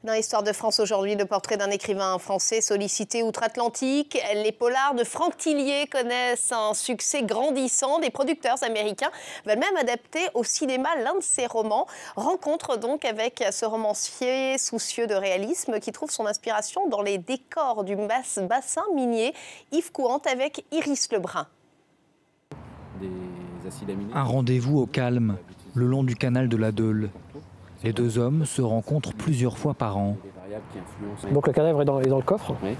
Dans l'Histoire de France aujourd'hui, le portrait d'un écrivain français sollicité outre-Atlantique. Les polars de Franck Thillier connaissent un succès grandissant. Des producteurs américains veulent même adapter au cinéma l'un de ses romans. Rencontre donc avec ce romancier soucieux de réalisme qui trouve son inspiration dans les décors du bassin minier. Yves Couante avec Iris Lebrun. Un rendez-vous au calme, le long du canal de la Deule. Les deux hommes se rencontrent plusieurs fois par an. Donc le cadavre est dans le coffre. Oui.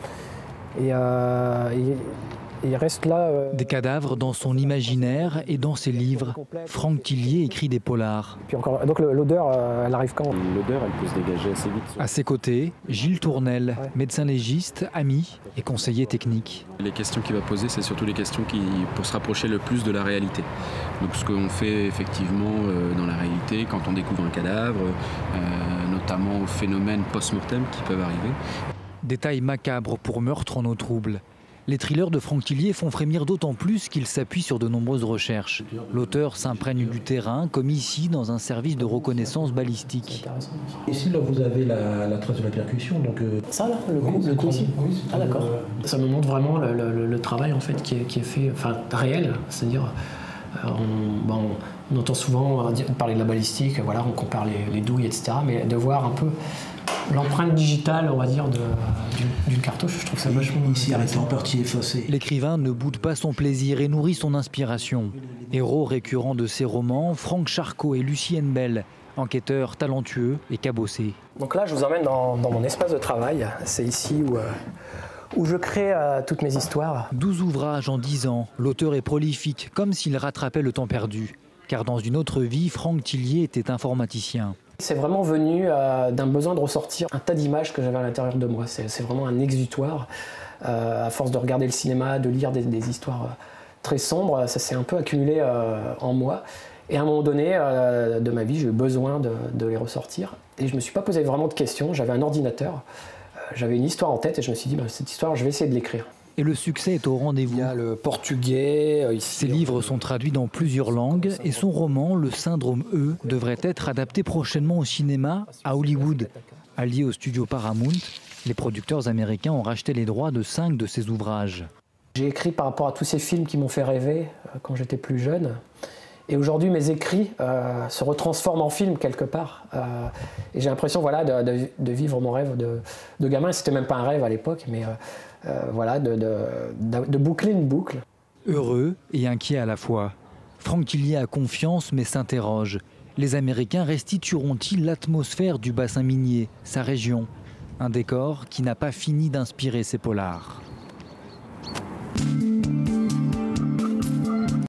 Et il reste là. Des cadavres dans son imaginaire et dans ses livres. Franck Thillier écrit des polars. Puis encore, donc l'odeur, elle arrive quand? L'odeur, elle peut se dégager assez vite. À ses côtés, Gilles Tournel, médecin légiste, ami et conseiller technique. Les questions qu'il va poser, c'est surtout les questions pour se rapprocher le plus de la réalité. Donc ce qu'on fait effectivement dans la réalité, quand on découvre un cadavre, notamment aux phénomènes post-mortem qui peuvent arriver. Détails macabres pour meurtre en eau trouble. Les thrillers de Franck Thillier font frémir d'autant plus qu'il s'appuie sur de nombreuses recherches. L'auteur s'imprègne du terrain, comme ici, dans un service de reconnaissance balistique. Ici, là, vous avez la trace de la percussion. Donc, ça, là, le coup ici. Oui, ah, d'accord. Ça me montre vraiment le travail en fait, qui est fait, enfin, réel. C'est-à-dire, on entend souvent parler de la balistique, voilà, on compare les douilles, etc. Mais de voir un peu l'empreinte digitale, on va dire, d'une cartouche, je trouve ça vachement ici avec en partie effacée. L'écrivain ne boude pas son plaisir et nourrit son inspiration. Héros récurrents de ses romans, Franck Charcot et Lucienne Bell, enquêteurs talentueux et cabossés. Donc là, je vous emmène dans mon espace de travail. C'est ici où je crée toutes mes histoires. 12 ouvrages en 10 ans, l'auteur est prolifique, comme s'il rattrapait le temps perdu. Car dans une autre vie, Franck Thillier était informaticien. C'est vraiment venu d'un besoin de ressortir un tas d'images que j'avais à l'intérieur de moi. C'est vraiment un exutoire. À force de regarder le cinéma, de lire des histoires très sombres, ça s'est un peu accumulé en moi. Et à un moment donné de ma vie, j'ai eu besoin de les ressortir. Et je ne me suis pas posé vraiment de questions. J'avais un ordinateur, j'avais une histoire en tête et je me suis dit, cette histoire, je vais essayer de l'écrire. Et le succès est au rendez-vous. Il y a le portugais. Ici, ses livres sont traduits dans plusieurs langues et son roman, Le Syndrome E, devrait être adapté prochainement au cinéma à Hollywood. Allié au studio Paramount, les producteurs américains ont racheté les droits de 5 de ses ouvrages. J'ai écrit par rapport à tous ces films qui m'ont fait rêver quand j'étais plus jeune. Et aujourd'hui, mes écrits se retransforment en film quelque part. Et j'ai l'impression de vivre mon rêve de gamin. C'était même pas un rêve à l'époque, mais de boucler une boucle. Heureux et inquiet à la fois, Franck Thillier a confiance mais s'interroge. Les Américains restitueront-ils l'atmosphère du bassin minier, sa région? Un décor qui n'a pas fini d'inspirer ses polars.